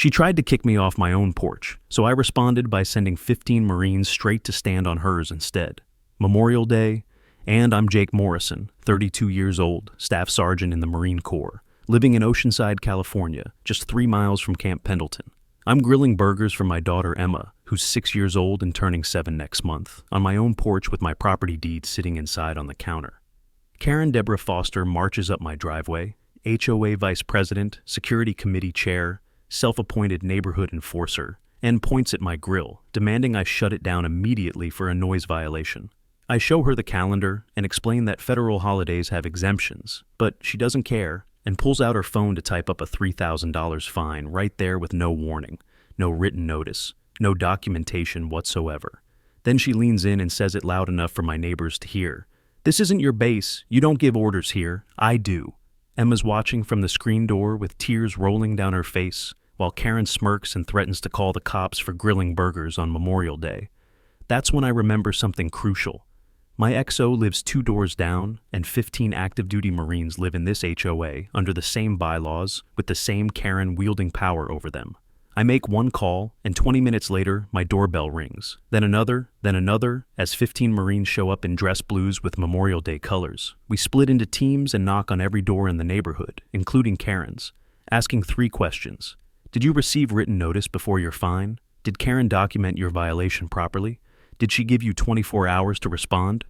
She tried to kick me off my own porch, so I responded by sending 15 Marines straight to stand on hers instead. Memorial Day, and I'm Jake Morrison, 32 years old, Staff Sergeant in the Marine Corps, living in Oceanside, California, just 3 miles from Camp Pendleton. I'm grilling burgers for my daughter Emma, who's 6 years old and turning 7 next month, on my own porch with my property deed sitting inside on the counter. Karen Deborah Foster marches up my driveway, HOA Vice President, Security Committee Chair, self-appointed neighborhood enforcer, and points at my grill, demanding I shut it down immediately for a noise violation. I show her the calendar and explain that federal holidays have exemptions, but she doesn't care and pulls out her phone to type up a $3,000 fine right there with no warning, no written notice, no documentation whatsoever. Then she leans in and says it loud enough for my neighbors to hear. "This isn't your base. You don't give orders here. I do." Emma's watching from the screen door with tears rolling down her face, while Karen smirks and threatens to call the cops for grilling burgers on Memorial Day. That's when I remember something crucial. My XO lives 2 doors down, and 15 active duty Marines live in this HOA under the same bylaws with the same Karen wielding power over them. I make one call, and 20 minutes later, my doorbell rings. Then another, as 15 Marines show up in dress blues with Memorial Day colors. We split into teams and knock on every door in the neighborhood, including Karen's, asking 3 questions. Did you receive written notice before your fine? Did Karen document your violation properly? Did she give you 24 hours to respond?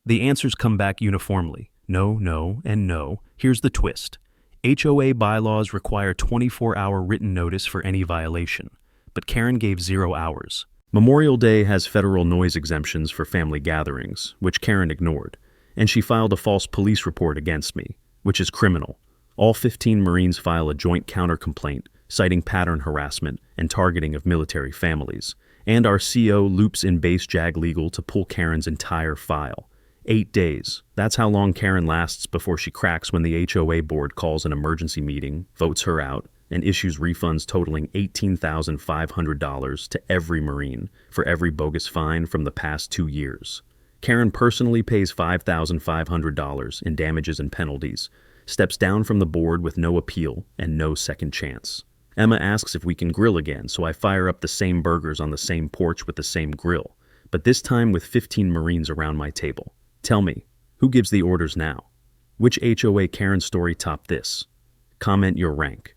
The answers come back uniformly. No, no, and no. Here's the twist. HOA bylaws require 24-hour written notice for any violation, but Karen gave 0 hours. Memorial Day has federal noise exemptions for family gatherings, which Karen ignored, and she filed a false police report against me, which is criminal. All 15 Marines file a joint counter-complaint citing pattern harassment and targeting of military families, and our CO loops in base JAG legal to pull Karen's entire file. 8 days. That's how long Karen lasts before she cracks when the HOA board calls an emergency meeting, votes her out, and issues refunds totaling $18,500 to every Marine for every bogus fine from the past 2 years. Karen personally pays $5,500 in damages and penalties, steps down from the board with no appeal and no second chance. Emma asks if we can grill again, so I fire up the same burgers on the same porch with the same grill, but this time with 15 Marines around my table. Tell me, who gives the orders now? Which HOA Karen story topped this? Comment your rank.